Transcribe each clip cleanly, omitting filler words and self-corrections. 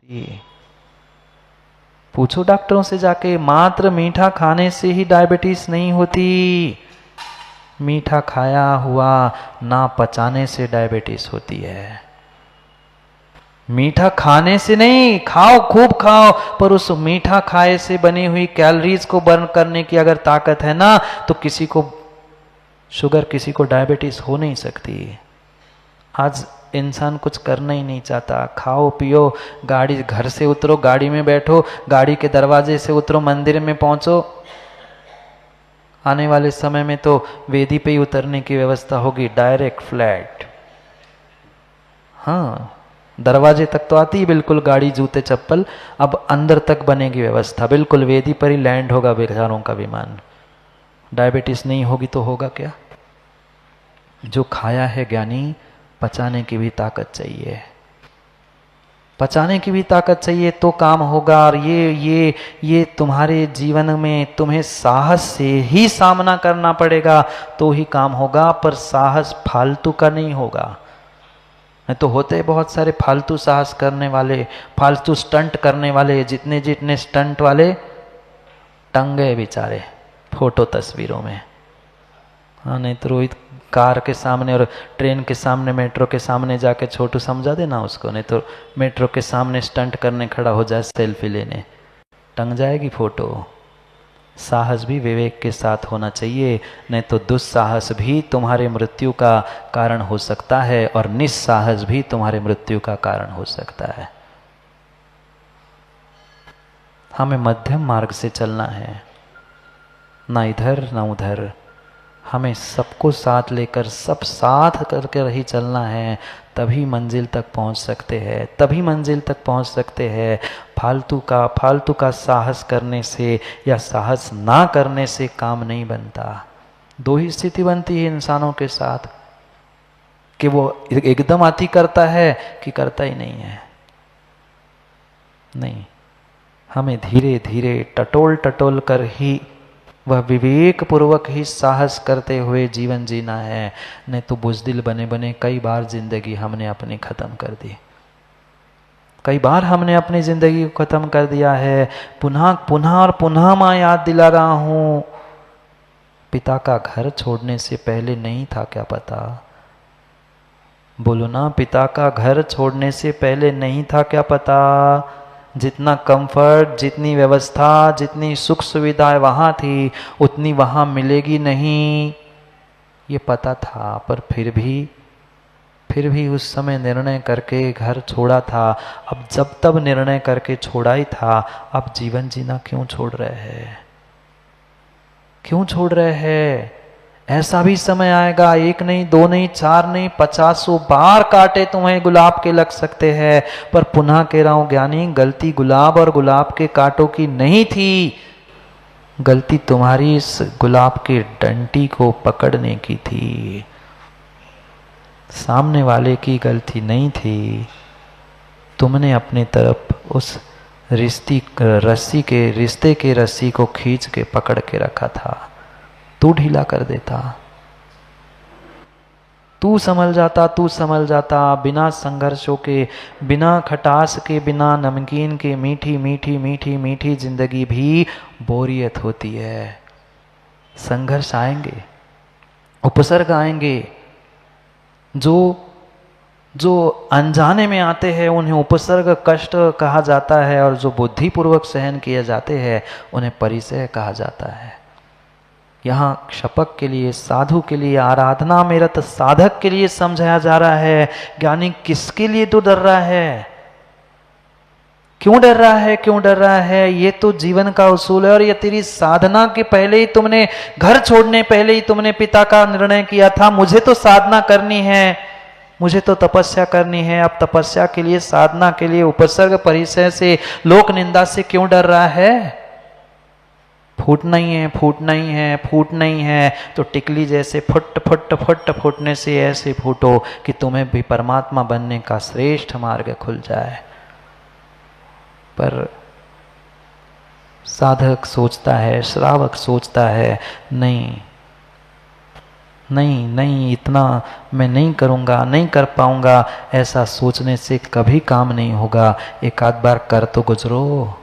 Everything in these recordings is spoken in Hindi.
होती। पूछो डॉक्टरों से जाके, मात्र मीठा खाने से ही डायबिटीज नहीं होती। मीठा खाया हुआ ना पचाने से डायबिटीज होती है। मीठा खाने से नहीं, खाओ खूब खाओ, पर उस मीठा खाए से बनी हुई कैलोरीज को बर्न करने की अगर ताकत है ना, तो किसी को शुगर, किसी को डायबिटीज हो नहीं सकती। आज इंसान कुछ करना ही नहीं चाहता। खाओ पियो, गाड़ी, घर से उतरो, गाड़ी में बैठो, गाड़ी के दरवाजे से उतरो, मंदिर में पहुंचो। आने वाले समय में तो वेदी पे ही उतरने की व्यवस्था होगी, डायरेक्ट फ्लैट। हाँ, दरवाजे तक तो आती ही बिल्कुल गाड़ी, जूते चप्पल, अब अंदर तक बनेगी व्यवस्था, बिल्कुल वेदी पर ही लैंड होगा बेचारों का विमान। डायबिटीज नहीं होगी तो होगा क्या? जो खाया है ज्ञानी, पचाने की भी ताकत चाहिए, पचाने की भी ताकत चाहिए तो काम होगा। और ये तुम्हारे जीवन में तुम्हें साहस से ही सामना करना पड़ेगा तो ही काम होगा, पर साहस फालतू का नहीं होगा। नहीं तो होते बहुत सारे फालतू साहस करने वाले, फालतू स्टंट करने वाले, जितने जितने स्टंट वाले टंग गए बेचारे फोटो तस्वीरों में। हाँ, नहीं तो रोहित कार के सामने और ट्रेन के सामने, मेट्रो के सामने जाके छोटू समझा देना उसको, नहीं तो मेट्रो के सामने स्टंट करने खड़ा हो जाए, सेल्फी लेने, टंग जाएगी फोटो। साहस भी विवेक के साथ होना चाहिए, नहीं तो दुस्साहस भी तुम्हारे मृत्यु का कारण हो सकता है और निस्साहस भी तुम्हारे मृत्यु का कारण हो सकता है। हमें मध्यम मार्ग से चलना है, ना इधर ना उधर। हमें सबको साथ लेकर, सब साथ करके ही चलना है, तभी मंजिल तक पहुंच सकते हैं, तभी मंजिल तक पहुंच सकते हैं। फालतू का साहस करने से या साहस ना करने से काम नहीं बनता। दो ही स्थिति बनती है इंसानों के साथ, कि वो एकदम अति करता है कि करता ही नहीं है। नहीं, हमें धीरे धीरे टटोल टटोल कर ही, वह विवेक पूर्वक ही साहस करते हुए जीवन जीना है। नहीं तो बुज़दिल बने बने कई बार जिंदगी हमने अपनी खत्म कर दी, कई बार हमने अपनी जिंदगी को खत्म कर दिया है। पुनः पुनः और पुनः मैं याद दिला रहा हूं, पिता का घर छोड़ने से पहले नहीं था क्या पता? बोलो ना, पिता का घर छोड़ने से पहले नहीं था क्या पता? जितना कंफर्ट, जितनी व्यवस्था, जितनी सुख सुविधाएं वहाँ थी, उतनी वहाँ मिलेगी नहीं, ये पता था। पर फिर भी उस समय निर्णय करके घर छोड़ा था। अब जब तब निर्णय करके छोड़ा ही था, अब जीवन जीना क्यों छोड़ रहे हैं? क्यों छोड़ रहे हैं? ऐसा भी समय आएगा, एक नहीं, दो नहीं, चार नहीं, 50 बार काटे तुम्हें गुलाब के लग सकते हैं, पर पुनः कह रहा हूं ज्ञानी, गलती गुलाब और गुलाब के कांटों की नहीं थी, गलती तुम्हारी इस गुलाब के डंटी को पकड़ने की थी। सामने वाले की गलती नहीं थी, तुमने अपनी तरफ उस रिश्ते के रस्सी को खींच के पकड़ के रखा था। तू ढीला कर देता, तू संभल जाता, बिना संघर्षों के, बिना खटास के, बिना नमकीन के, मीठी मीठी मीठी मीठी जिंदगी भी बोरियत होती है। संघर्ष आएंगे, उपसर्ग आएंगे, जो अनजाने में आते हैं उन्हें उपसर्ग कष्ट कहा जाता है, और जो बुद्धिपूर्वक सहन किए जाते हैं उन्हें परिचय कहा जाता है। यहाँ क्षपक के लिए, साधु के लिए, आराधना में रत साधक के लिए समझाया जा रहा है। ज्ञानी किसके लिए तो डर रहा है? क्यों डर रहा है? क्यों डर रहा है? ये तो जीवन का उसूल है, और ये तेरी साधना के पहले ही तुमने, घर छोड़ने पहले ही तुमने पिता का निर्णय किया था, मुझे तो साधना करनी है, मुझे तो तपस्या करनी है। अब तपस्या के लिए, साधना के लिए उपसर्ग परिचय से, लोक निंदा से क्यों डर रहा है? फूटना ही है तो टिकली जैसे फुट फुट फुट फूटने से ऐसे फूटो कि तुम्हें भी परमात्मा बनने का श्रेष्ठ मार्ग खुल जाए। पर साधक सोचता है, श्रावक सोचता है, नहीं, नहीं नहीं, इतना मैं नहीं करूँगा, नहीं कर पाऊँगा, ऐसा सोचने से कभी काम नहीं होगा। एक आध बार कर तो गुजरो,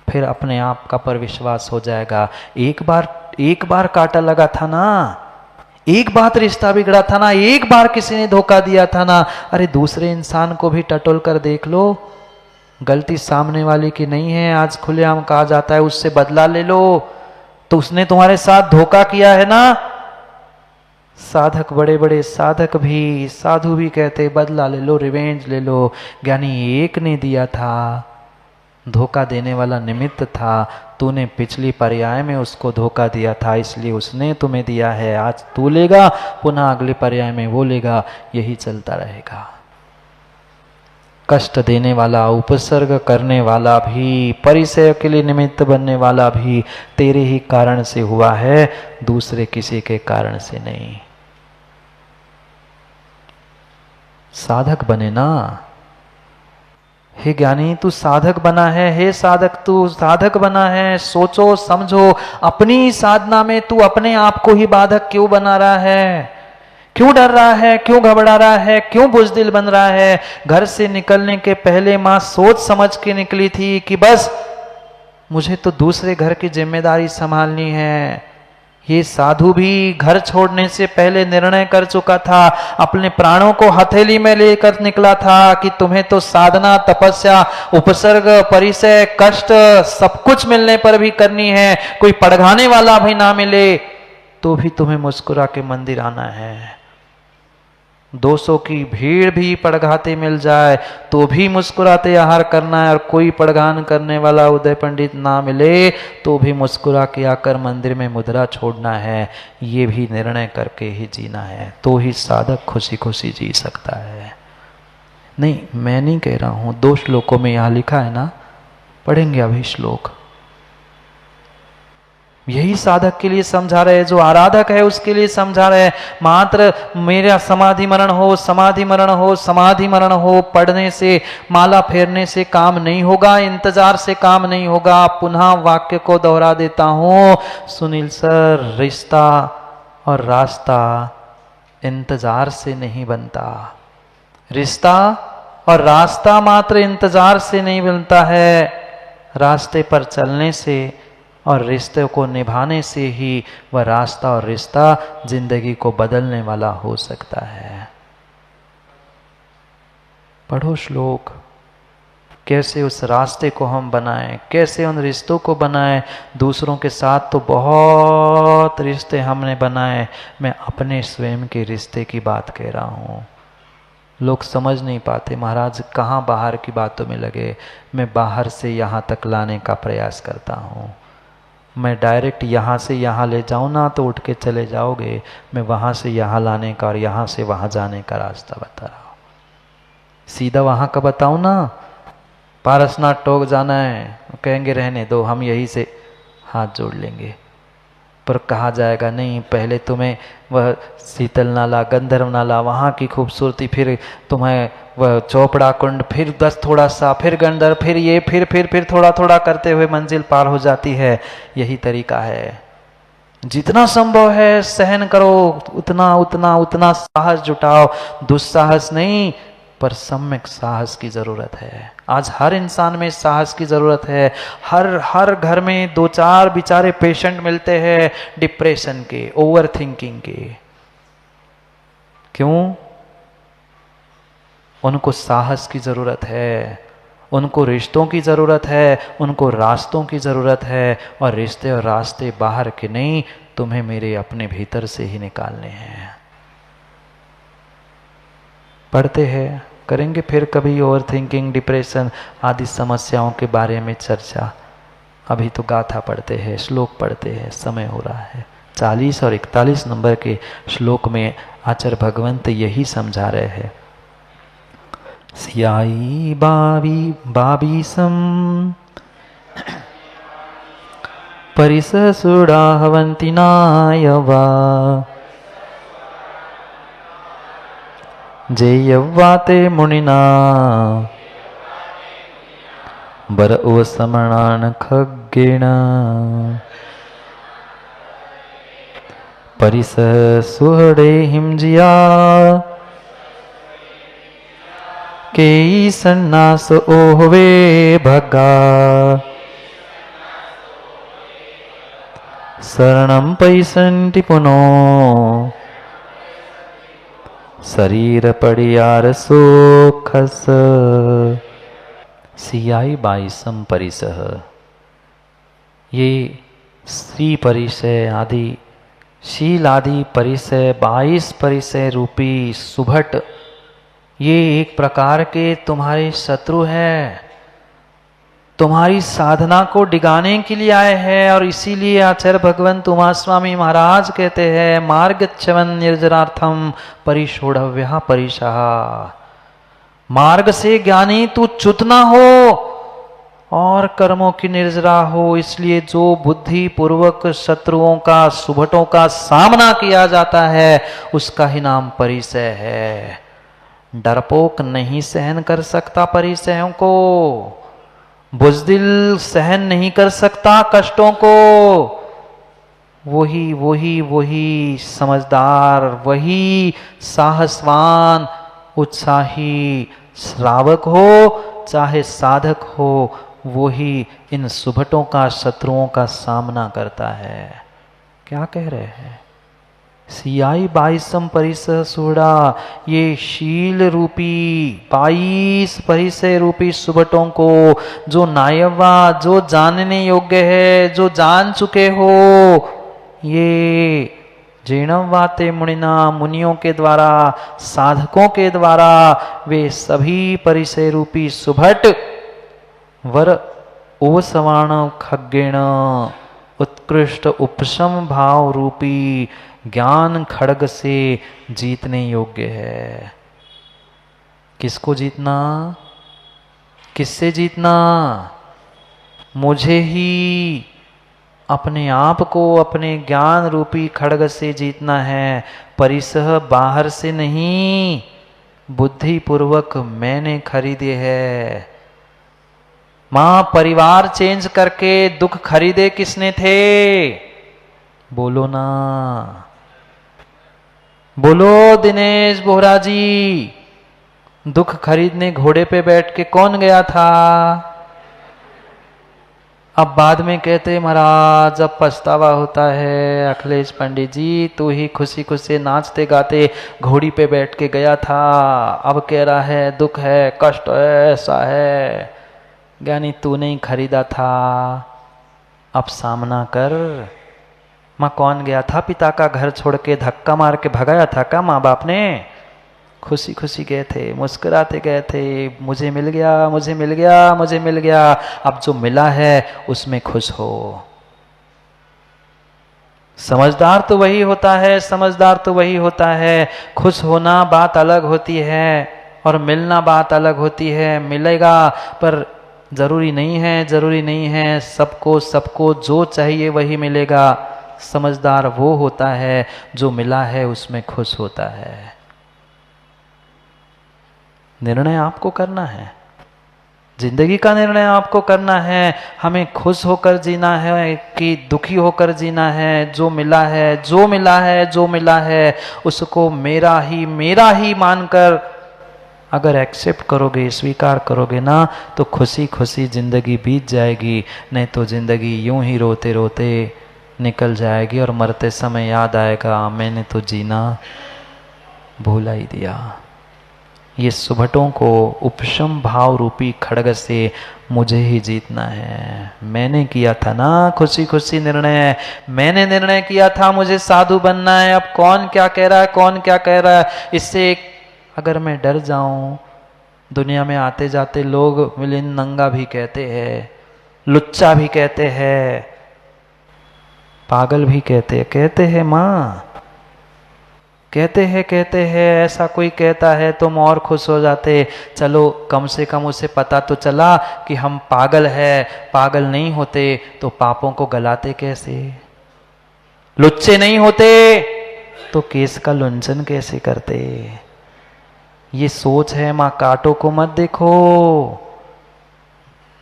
फिर अपने आप का पर विश्वास हो जाएगा। एक बार कांटा लगा था ना, एक बात रिश्ता बिगड़ा था ना, एक बार किसी ने धोखा दिया था ना, अरे दूसरे इंसान को भी टटोल कर देख लो। गलती सामने वाले की नहीं है, आज खुलेआम कहा जाता है उससे बदला ले लो, तो उसने तुम्हारे साथ धोखा किया है ना। साधक, बड़े बड़े साधक भी, साधु भी कहते बदला ले लो, रिवेंज ले लो। ज्ञानी एक ने दिया था, धोखा देने वाला निमित्त था, तूने पिछली पर्याय में उसको धोखा दिया था, इसलिए उसने तुम्हें दिया है। आज तू लेगा, पुनः अगले पर्याय में वो लेगा, यही चलता रहेगा। कष्ट देने वाला, उपसर्ग करने वाला भी, परिचय के लिए निमित्त बनने वाला भी तेरे ही कारण से हुआ है, दूसरे किसी के कारण से नहीं। साधक बने ना। हे ज्ञानी तू साधक बना है, हे साधक तू साधक बना है। सोचो समझो, अपनी साधना में तू अपने आप को ही बाधक क्यों बना रहा है? क्यों डर रहा है? क्यों घबरा रहा है? क्यों बुज़दिल बन रहा है? घर से निकलने के पहले मां सोच समझ के निकली थी कि बस मुझे तो दूसरे घर की जिम्मेदारी संभालनी है। ये साधु भी घर छोड़ने से पहले निर्णय कर चुका था, अपने प्राणों को हथेली में लेकर निकला था कि तुम्हें तो साधना, तपस्या, उपसर्ग, परिचय, कष्ट सब कुछ मिलने पर भी करनी है। कोई पड़घाने वाला भी ना मिले तो भी तुम्हें मुस्कुरा के मंदिर आना है। 200 की भीड़ भी पड़घाते मिल जाए तो भी मुस्कुराते आहार करना है, और कोई पड़घान करने वाला उदय पंडित ना मिले तो भी मुस्कुरा के आकर मंदिर में मुद्रा छोड़ना है। ये भी निर्णय करके ही जीना है, तो ही साधक खुशी खुशी जी सकता है। नहीं, मैं नहीं कह रहा हूं, 2 श्लोकों में यहां लिखा है ना, पढ़ेंगे अभी श्लोक। यही साधक के लिए समझा रहे, जो आराधक है उसके लिए समझा रहे। मात्र मेरा समाधि मरण हो, समाधि मरण हो, समाधि मरण हो पढ़ने से, माला फेरने से काम नहीं होगा, इंतजार से काम नहीं होगा। पुनः वाक्य को दोहरा देता हूं सुनील सर, रिश्ता और रास्ता इंतजार से नहीं बनता। रिश्ता और रास्ता मात्र इंतजार से नहीं बनता है, रास्ते पर चलने से और रिश्ते को निभाने से ही वह रास्ता और रिश्ता जिंदगी को बदलने वाला हो सकता है। पढ़ो श्लोक, कैसे उस रास्ते को हम बनाएं, कैसे उन रिश्तों को बनाएं। दूसरों के साथ तो बहुत रिश्ते हमने बनाए, मैं अपने स्वयं के रिश्ते की बात कह रहा हूँ। लोग समझ नहीं पाते, महाराज कहाँ बाहर की बातों में लगे। मैं बाहर से यहाँ तक लाने का प्रयास करता हूँ। मैं डायरेक्ट यहाँ से यहाँ ले जाऊँ ना तो उठ के चले जाओगे, मैं वहाँ से यहाँ लाने का और यहाँ से वहाँ जाने का रास्ता बता रहा हूँ। सीधा वहाँ का बताऊँ ना, पारसनाथ टोक जाना है, कहेंगे रहने दो, हम यहीं से हाथ जोड़ लेंगे। पर कहा जाएगा नहीं, पहले तुम्हें वह शीतल नाला, गंधर्व नाला, वहाँ की खूबसूरती, फिर तुम्हें वह चौपड़ा कुंड, फिर 10 थोड़ा सा, फिर गंधर्व, फिर ये, फिर थोड़ा थोड़ा करते हुए मंजिल पार हो जाती है। यही तरीका है। जितना संभव है सहन करो, उतना उतना उतना साहस जुटाओ। दुस्साहस नहीं, पर सम्यक साहस की जरूरत है। आज हर इंसान में साहस की जरूरत है। हर घर में 2-4 बेचारे पेशेंट मिलते हैं डिप्रेशन के, ओवर थिंकिंग के। क्यों? उनको साहस की जरूरत है, उनको रिश्तों की जरूरत है, उनको रास्तों की जरूरत है। और रिश्ते और रास्ते बाहर के नहीं, तुम्हें मेरे अपने भीतर से ही निकालने हैं। पढ़ते हैं, करेंगे फिर कभी ओवर थिंकिंग, डिप्रेशन आदि समस्याओं के बारे में चर्चा। अभी तो गाथा पढ़ते हैं, श्लोक पढ़ते हैं, समय हो रहा है। 40 और 41 नंबर के श्लोक में आचार्य भगवंत यही समझा रहे हैं। सियाई बाबीसम परिससुडाहवन्ति नायवा जेयव्वाते मुनिना बर ओ समणान खग्गेण परिस सुहड़े हिमजिया केई सन्नास ओहवे भगा शरणम पैसंटि पुनो शरीर पड़ियार सुखस सियाई बाईसम परिसह। ये श्री परिसय आदि शील आदि परिसय 22 परिसय रूपी सुभट ये एक प्रकार के तुम्हारे शत्रु है, तुम्हारी साधना को डिगाने के लिए आए हैं। और इसीलिए आचार्य भगवंत उमा स्वामी महाराज कहते हैं मार्गच्छवन निर्जरार्थम परिषोढ़व्य परिशः। मार्ग से ज्ञानी तू च्युत ना हो और कर्मों की निर्जरा हो। इसलिए जो बुद्धि पूर्वक शत्रुओं का सुभटों का सामना किया जाता है उसका ही नाम परिसय है। डरपोक नहीं सहन कर सकता परिसयों को, बुज़दिल सहन नहीं कर सकता कष्टों को। वही समझदार, वही साहसवान उत्साही श्रावक हो चाहे साधक हो, वही इन सुभटों का शत्रुओं का सामना करता है। क्या कह रहे हैं? सियाई 22 परिसह सुहड़ा, ये शील रूपी 22 परिसय रूपी सुभटों को जो नायवा, जो जानने योग्य है, जो जान चुके हो, ये जीर्णवाते मुनिना मुनियों के द्वारा, साधकों के द्वारा वे सभी परिसय रूपी सुभट वर ओसवाण खग्गेण उत्कृष्ट उपशम भाव रूपी ज्ञान खड्ग से जीतने योग्य है। किसको जीतना? किससे जीतना? मुझे ही, अपने आप को अपने ज्ञान रूपी खड्ग से जीतना है। परिसह बाहर से नहीं, बुद्धि पूर्वक मैंने खरीदे है। मां परिवार चेंज करके दुख खरीदे किसने थे? बोलो ना, बोलो दिनेश बोहरा जी। दुख खरीदने घोड़े पे बैठ के कौन गया था? अब बाद में कहते महाराज अब पछतावा होता है, अखिलेश पंडित जी तू ही खुशी खुशी नाचते गाते घोड़ी पे बैठ के गया था, अब कह रहा है दुख है, कष्ट है, ऐसा है। ज्ञानी तूने ही खरीदा था, अब सामना कर। माँ कौन गया था पिता का घर छोड़ के? धक्का मार के भगाया था क्या माँ बाप ने? खुशी खुशी गए थे, मुस्कुराते गए थे, मुझे मिल गया, मुझे मिल गया, मुझे मिल गया। अब जो मिला है उसमें खुश हो। समझदार तो वही होता है, समझदार तो वही होता है। खुश होना बात अलग होती है और मिलना बात अलग होती है। मिलेगा पर जरूरी नहीं है, जरूरी नहीं है सबको सबको जो चाहिए वही मिलेगा। समझदार वो होता है जो मिला है उसमें खुश होता है। निर्णय आपको करना है, जिंदगी का निर्णय आपको करना है। हमें खुश होकर जीना है कि दुखी होकर जीना है। जो मिला है, जो मिला है, जो मिला है उसको मेरा ही मानकर अगर एक्सेप्ट करोगे, स्वीकार करोगे ना, तो खुशी खुशी जिंदगी बीत जाएगी। नहीं तो जिंदगी यूं ही रोते रोते निकल जाएगी और मरते समय याद आएगा मैंने तो जीना भूला ही दिया। ये सुभटों को उपशम भाव रूपी खड्ग से मुझे ही जीतना है। मैंने किया था ना खुशी खुशी निर्णय, मैंने निर्णय किया था मुझे साधु बनना है। अब कौन क्या कह रहा है, कौन क्या कह रहा है, इससे अगर मैं डर जाऊं, दुनिया में आते जाते लोग मिलिन नंगा भी कहते हैं, लुच्चा भी कहते हैं, पागल भी कहते हैं माँ, कहते हैं। ऐसा कोई कहता है तुम और खुश हो जाते। चलो कम से कम उसे पता तो चला कि हम पागल है। पागल नहीं होते तो पापों को गलाते कैसे? लुच्चे नहीं होते तो केस का लुंचन कैसे करते? ये सोच है माँ, कांटों को मत देखो।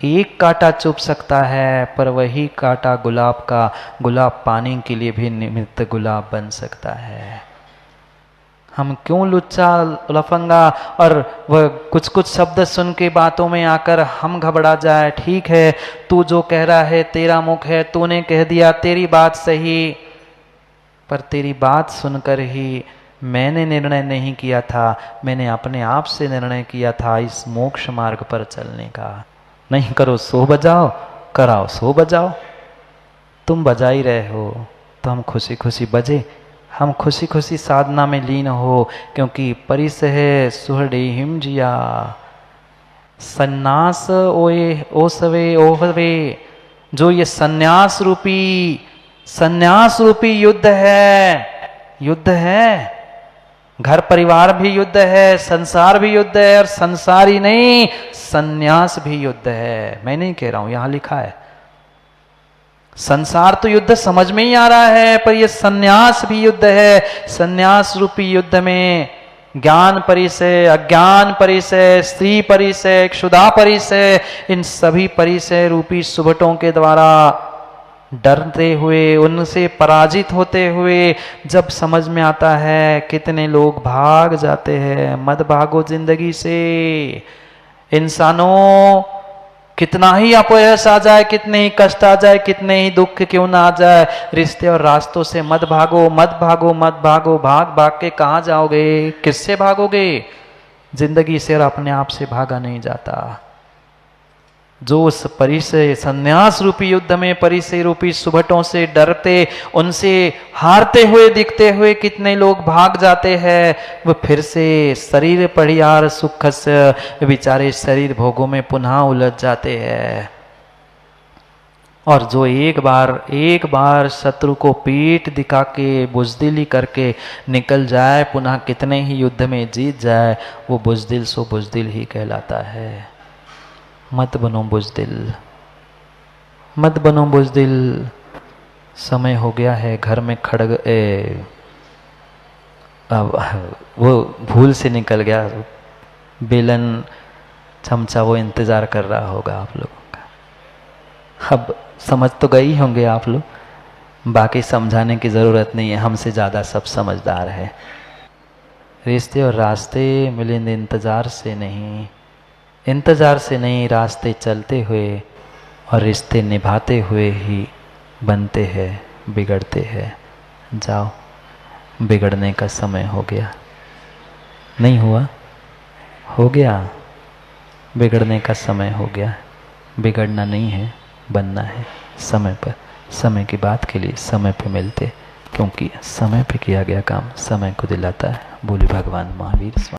एक कांटा चुभ सकता है, पर वही कांटा गुलाब का गुलाब पाने के लिए भी निमित्त गुलाब बन सकता है। हम क्यों लुच्चा लफंगा और वह कुछ कुछ शब्द सुन के बातों में आकर हम घबरा जाए। ठीक है, तू जो कह रहा है तेरा मुख है, तूने कह दिया, तेरी बात सही, पर तेरी बात सुनकर ही मैंने निर्णय नहीं किया था, मैंने अपने आप से निर्णय किया था इस मोक्ष मार्ग पर चलने का। नहीं करो सो बजाओ, कराओ सो बजाओ। तुम बजा ही रहे हो तो हम खुशी खुशी बजे, हम खुशी खुशी साधना में लीन हो, क्योंकि परिसह सुहृदेहिम जिया सन्यास ओए ओसवे ओहवे। जो ये सन्यास रूपी युद्ध है। घर परिवार भी युद्ध है, संसार भी युद्ध है, और संसार ही नहीं सन्यास भी युद्ध है। मैं नहीं कह रहा हूं, यहां लिखा है। संसार तो युद्ध समझ में ही आ रहा है, पर यह सन्यास भी युद्ध है। सन्यास रूपी युद्ध में ज्ञान परिसय, अज्ञान परिसय, स्त्री परिसय, क्षुधा परिसय, इन सभी परिसय रूपी सुबटों के द्वारा डरते हुए, उनसे पराजित होते हुए जब समझ में आता है, कितने लोग भाग जाते हैं। मत भागो जिंदगी से इंसानों, कितना ही अपयश आ जाए, कितने ही कष्ट आ जाए, कितने ही दुख क्यों ना आ जाए, रिश्ते और रास्तों से मत भागो, मत भागो, मत भागो। भाग भाग के कहाँ जाओगे, किससे भागोगे? जिंदगी से और अपने आप से भागा नहीं जाता। जो उस परिसय संन्यास रूपी युद्ध में परिसय रूपी सुभटों से डरते, उनसे हारते हुए दिखते हुए कितने लोग भाग जाते हैं, वो फिर से शरीर परिहार सुख से बेचारे शरीर भोगों में पुनः उलझ जाते हैं। और जो एक बार शत्रु को पीठ दिखा के बुजदिली करके निकल जाए, पुनः कितने ही युद्ध में जीत जाए, वो बुजदिल सो बुजदिल ही कहलाता है। मत बनो बुजदिल, मत बनो बुजदिल। समय हो गया है, घर में खड़ग वो भूल से निकल गया, बेलन चमचा वो इंतजार कर रहा होगा आप लोगों का। अब समझ तो गई होंगे आप लोग, बाकी समझाने की ज़रूरत नहीं है, हमसे ज़्यादा सब समझदार है। रिश्ते और रास्ते मिलेंगे इंतज़ार से नहीं, रास्ते चलते हुए और रिश्ते निभाते हुए ही बनते हैं, बिगड़ते हैं। जाओ, बिगड़ने का समय हो गया। नहीं हुआ? हो गया, बिगड़ने का समय हो गया। बिगड़ना नहीं है, बनना है समय पर। समय की बात के लिए समय पे मिलते, क्योंकि समय पे किया गया काम समय को दिलाता है। बोले भगवान महावीर।